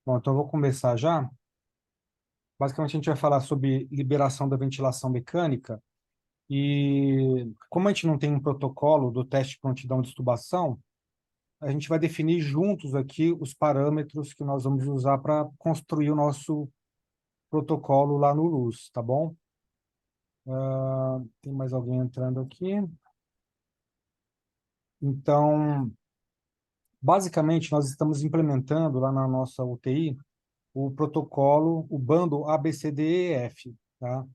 Bom, então eu vou começar já. Basicamente, a gente vai falar sobre liberação da ventilação mecânica e como a gente não tem um protocolo do teste de prontidão de extubação, a gente vai definir juntos aqui os parâmetros que nós vamos usar para construir o nosso protocolo lá no LUS, tá bom? Tem mais alguém entrando aqui? Então, basicamente, nós estamos implementando lá na nossa UTI o protocolo, o bando ABCDEF, tá?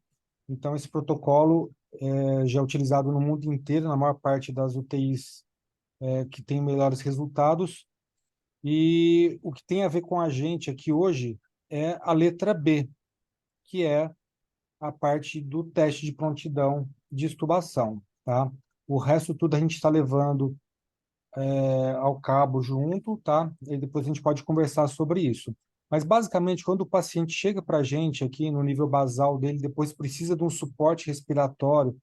Então, esse protocolo já é utilizado no mundo inteiro, na maior parte das UTIs que tem melhores resultados. E o que tem a ver com a gente aqui hoje é a letra B, que é a parte do teste de prontidão de extubação, tá? O resto tudo a gente está levando ao cabo junto, tá? E depois a gente pode conversar sobre isso. Mas, basicamente, quando o paciente chega para a gente aqui no nível basal dele, depois precisa de um suporte respiratório,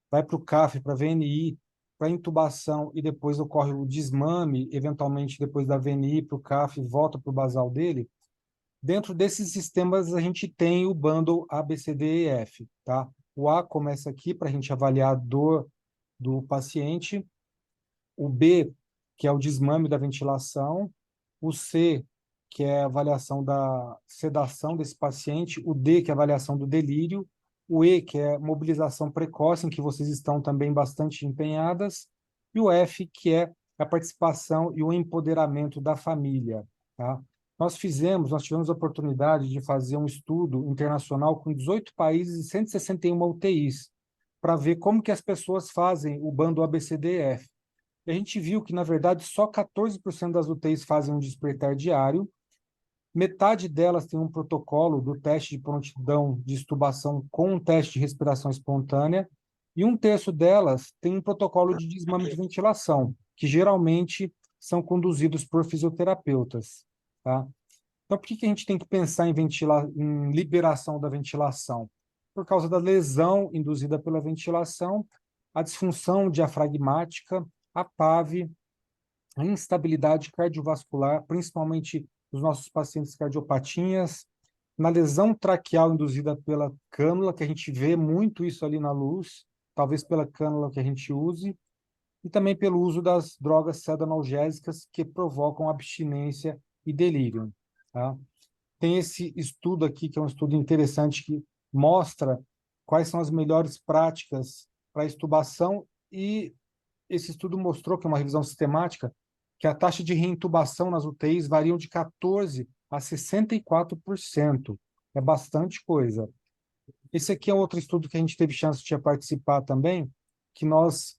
vai para o CAF, para a VNI, para intubação, e depois ocorre o desmame, eventualmente depois da VNI para o CAF, volta para o basal dele. Dentro desses sistemas, a gente tem o bundle A, B, C, D e F, tá? O A começa aqui para a gente avaliar a dor do paciente, o B, que é o desmame da ventilação, o C, que é a avaliação da sedação desse paciente, o D, que é a avaliação do delírio, o E, que é mobilização precoce, em que vocês estão também bastante empenhadas, e o F, que é a participação e o empoderamento da família, tá? Nós tivemos a oportunidade de fazer um estudo internacional com 18 países e 161 UTIs, para ver como que as pessoas fazem o bando ABCDF. E a gente viu que, na verdade, só 14% das UTIs fazem um despertar diário, metade delas tem um protocolo do teste de prontidão de extubação com um teste de respiração espontânea, e um terço delas tem um protocolo de desmame de ventilação, que geralmente são conduzidos por fisioterapeutas, tá? Então, por que que a gente tem que pensar em liberação da ventilação? Por causa da lesão induzida pela ventilação, a disfunção diafragmática, a PAV, a instabilidade cardiovascular, principalmente nos nossos pacientes cardiopatinhas, na lesão traqueal induzida pela cânula, que a gente vê muito isso ali na luz, talvez pela cânula que a gente use, e também pelo uso das drogas pseudoanalgésicas que provocam abstinência e delírio, tá? Tem esse estudo aqui, que é um estudo interessante, que mostra quais são as melhores práticas para extubação, e esse estudo mostrou, que é uma revisão sistemática, que a taxa de reintubação nas UTIs variam de 14% a 64%. É bastante coisa. Esse aqui é outro estudo que a gente teve chance de participar também, que nós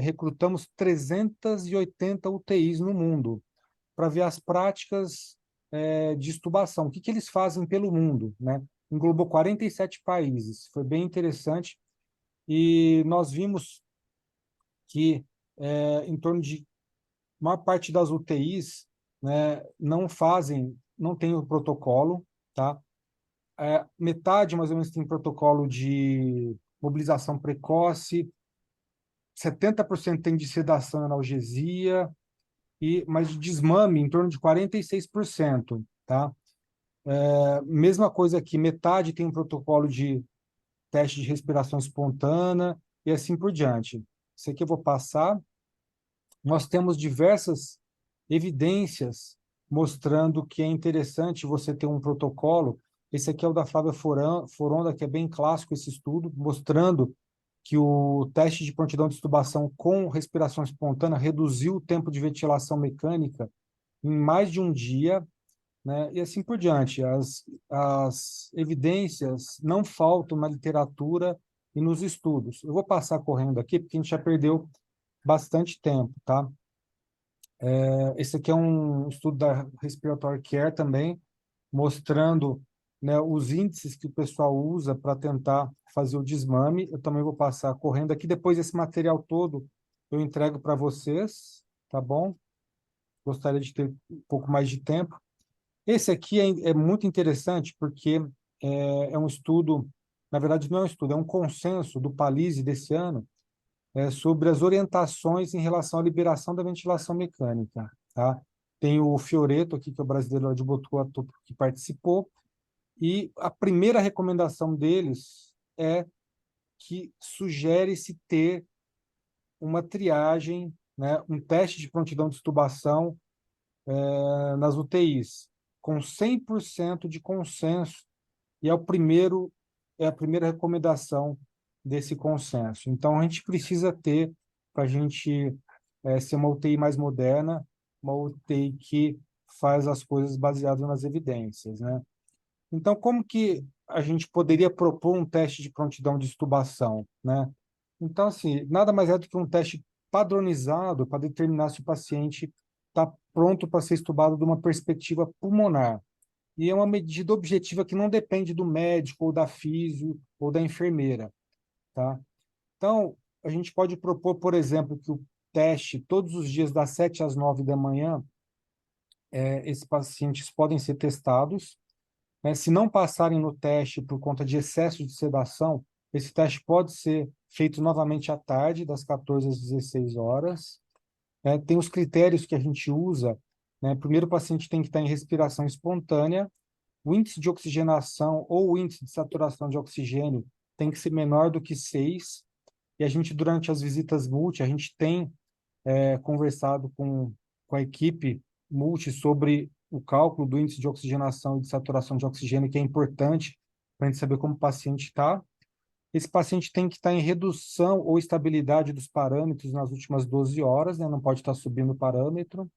recrutamos 380 UTIs no mundo para ver as práticas de extubação, o que que eles fazem pelo mundo, né? Englobou 47 países, foi bem interessante, e nós vimos que em torno de maior parte das UTIs, né, não tem o protocolo, tá? Metade, mais ou menos, tem protocolo de mobilização precoce, 70% tem de sedação e analgesia, mas de desmame em torno de 46%, tá? Mesma coisa aqui, metade tem um protocolo de teste de respiração espontânea e assim por diante. Isso aqui eu vou passar. Nós temos diversas evidências mostrando que é interessante você ter um protocolo. Esse aqui é o da Flávia Foronda, que é bem clássico esse estudo, mostrando que o teste de prontidão de extubação com respiração espontânea reduziu o tempo de ventilação mecânica em mais de um dia, né? E assim por diante. As evidências não faltam na literatura e nos estudos. Eu vou passar correndo aqui, porque a gente já perdeu bastante tempo, tá? Esse aqui é um estudo da Respiratory Care também, mostrando, né, os índices que o pessoal usa para tentar fazer o desmame. Eu também vou passar correndo aqui. Depois, esse material todo eu entrego para vocês, tá bom? Gostaria de ter um pouco mais de tempo. Esse aqui é muito interessante porque é um estudo, na verdade não é um estudo, é um consenso do PALISE desse ano, sobre as orientações em relação à liberação da ventilação mecânica, tá? tem o Fioreto aqui, que é o brasileiro lá de Botucatu, que participou, e a primeira recomendação deles é que sugere-se ter uma triagem, né, um teste de prontidão de extubação nas UTIs, com 100% de consenso, e é a primeira recomendação desse consenso. Então, a gente precisa ter, para a gente ser uma UTI mais moderna, uma UTI que faz as coisas baseadas nas evidências, né? Então, como que a gente poderia propor um teste de prontidão de extubação, né? Então, assim, nada mais é do que um teste padronizado para determinar se o paciente está pronto para ser extubado de uma perspectiva pulmonar. E é uma medida objetiva que não depende do médico, ou da físio, ou da enfermeira, tá? Então, a gente pode propor, por exemplo, que o teste, todos os dias, das 7 às 9 da manhã, esses pacientes podem ser testados, né? Se não passarem no teste por conta de excesso de sedação, esse teste pode ser feito novamente à tarde, das 14 às 16 horas. Né? Tem os critérios que a gente usa, né? Primeiro, o paciente tem que estar em respiração espontânea, o índice de oxigenação ou o índice de saturação de oxigênio tem que ser menor do que 6, e a gente, durante as visitas multi, a gente tem conversado com a equipe multi sobre o cálculo do índice de oxigenação e de saturação de oxigênio, que é importante para a gente saber como o paciente está. Esse paciente tem que estar em redução ou estabilidade dos parâmetros nas últimas 12 horas, né? Não pode estar subindo o parâmetro.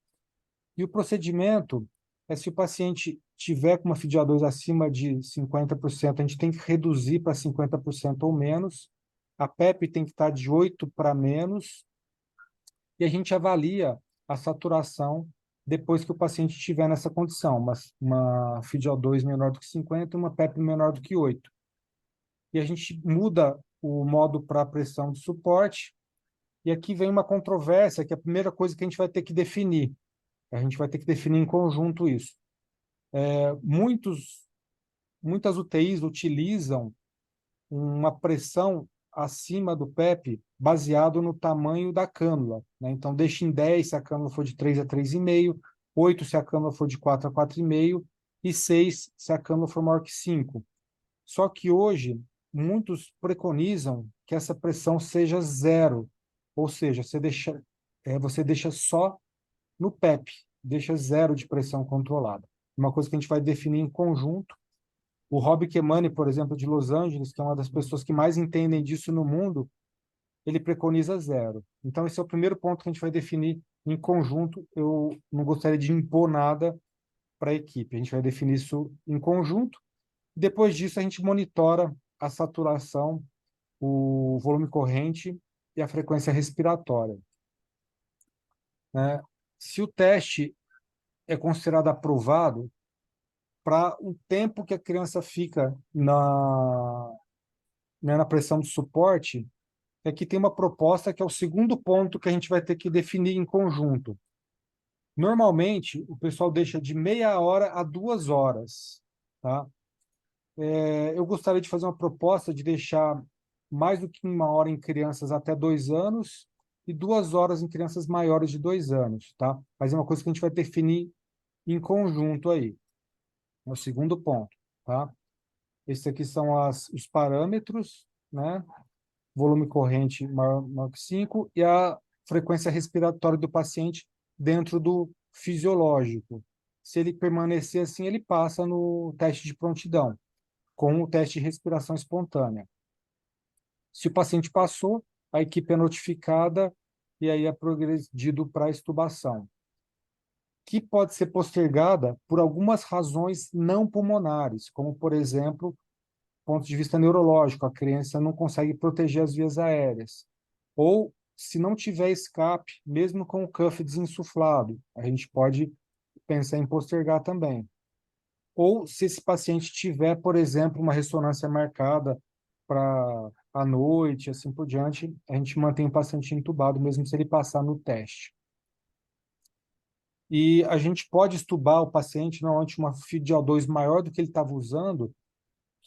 E o procedimento é, se o paciente tiver com uma FiO2 acima de 50%, a gente tem que reduzir para 50% ou menos. A PEP tem que estar de 8 para menos, e a gente avalia a saturação depois que o paciente estiver nessa condição, uma FiO2 menor do que 50 e uma PEP menor do que 8. E a gente muda o modo para pressão de suporte, e aqui vem uma controvérsia, que é a primeira coisa que a gente vai ter que definir. A gente vai ter que definir em conjunto isso. Muitas UTIs utilizam uma pressão acima do PEP baseado no tamanho da cânula, né? Então, deixa em 10 se a cânula for de 3 a 3,5, 8 se a cânula for de 4 a 4,5 e 6 se a cânula for maior que 5. Só que hoje, muitos preconizam que essa pressão seja zero, ou seja, você deixa só no PEP, deixa zero de pressão controlada. Uma coisa que a gente vai definir em conjunto. O Rob Kemani, por exemplo, de Los Angeles, que é uma das pessoas que mais entendem disso no mundo, ele preconiza zero. Então, esse é o primeiro ponto que a gente vai definir em conjunto. Eu não gostaria de impor nada para a equipe. A gente vai definir isso em conjunto. Depois disso, a gente monitora a saturação, o volume corrente e a frequência respiratória, né? Se o teste é considerado aprovado, para o tempo que a criança fica na pressão de suporte, é que tem uma proposta que é o segundo ponto que a gente vai ter que definir em conjunto. Normalmente, o pessoal deixa de meia hora a 2 horas, tá? Eu gostaria de fazer uma proposta de deixar mais do que 1 hora em crianças até 2 anos e 2 horas em crianças maiores de 2 anos, tá? Mas é uma coisa que a gente vai definir em conjunto aí. É o segundo ponto, tá? Esses aqui são os parâmetros, né? Volume corrente maior que 5 e a frequência respiratória do paciente dentro do fisiológico. Se ele permanecer assim, ele passa no teste de prontidão, com o teste de respiração espontânea. Se o paciente passou, a equipe é notificada e aí é progredido para a extubação, que pode ser postergada por algumas razões não pulmonares, como, por exemplo, ponto de vista neurológico, a criança não consegue proteger as vias aéreas. Ou, se não tiver escape, mesmo com o cuff desinsuflado, a gente pode pensar em postergar também. Ou, se esse paciente tiver, por exemplo, uma ressonância marcada para a noite, assim por diante, a gente mantém o paciente entubado, mesmo se ele passar no teste. E a gente pode estubar o paciente, normalmente uma FiO2 maior do que ele estava usando,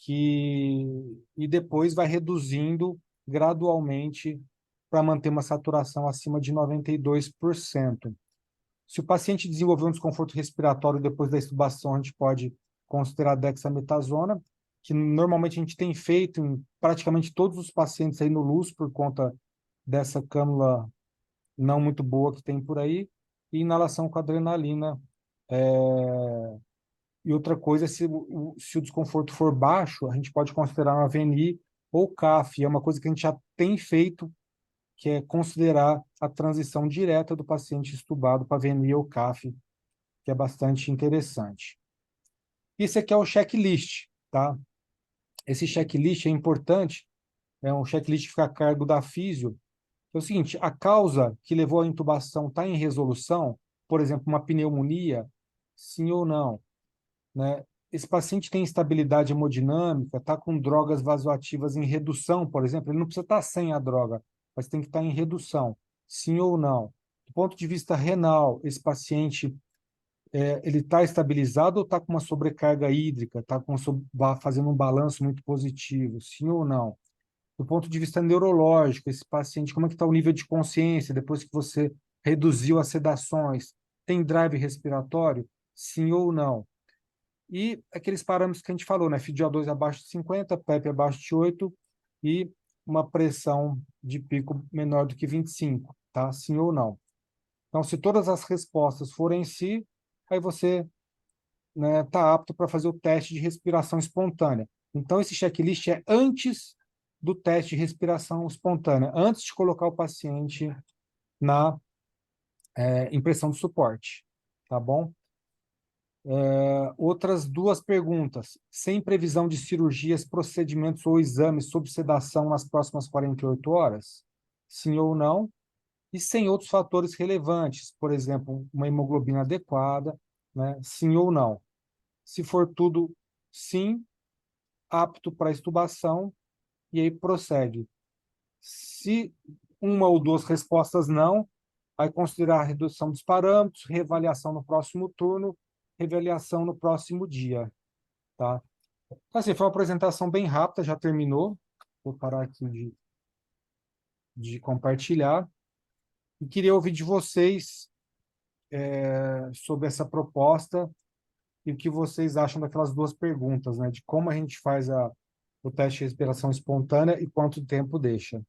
e depois vai reduzindo gradualmente para manter uma saturação acima de 92%. Se o paciente desenvolveu um desconforto respiratório depois da extubação, a gente pode considerar dexametasona, que normalmente a gente tem feito em praticamente todos os pacientes aí no LUS por conta dessa cânula não muito boa que tem por aí, e inalação com adrenalina. E outra coisa, se o desconforto for baixo, a gente pode considerar uma VNI ou CAF. É uma coisa que a gente já tem feito, que é considerar a transição direta do paciente estubado para VNI ou CAF, que é bastante interessante. Isso aqui é o checklist, tá? Esse checklist é importante, é um checklist que fica a cargo da físio. É o seguinte, a causa que levou à intubação está em resolução, por exemplo, uma pneumonia, sim ou não, né? Esse paciente tem estabilidade hemodinâmica, está com drogas vasoativas em redução, por exemplo, ele não precisa estar sem a droga, mas tem que estar em redução, sim ou não. Do ponto de vista renal, esse paciente ele está estabilizado ou está com uma sobrecarga hídrica, está fazendo um balanço muito positivo, sim ou não? Do ponto de vista neurológico, esse paciente, como é que está o nível de consciência depois que você reduziu as sedações? Tem drive respiratório? Sim ou não? E aqueles parâmetros que a gente falou, né? FiO2 abaixo de 50, PEP abaixo de 8 e uma pressão de pico menor do que 25, tá? Sim ou não? Então, se todas as respostas forem sim, aí você, né, tá apto para fazer o teste de respiração espontânea. Então, esse checklist é antes do teste de respiração espontânea, antes de colocar o paciente na impressão de suporte, tá bom? Outras duas perguntas. Sem previsão de cirurgias, procedimentos ou exames sob sedação nas próximas 48 horas? Sim ou não? E sem outros fatores relevantes, por exemplo, uma hemoglobina adequada, né? Sim ou não? Se for tudo sim, apto para extubação, e aí prossegue. Se uma ou duas respostas não, vai considerar a redução dos parâmetros, reavaliação no próximo turno, reavaliação no próximo dia, tá? Então, assim, foi uma apresentação bem rápida, já terminou. Vou parar aqui de compartilhar. E queria ouvir de vocês sobre essa proposta e o que vocês acham daquelas duas perguntas, né? De como a gente faz o teste de respiração espontânea e quanto tempo deixa.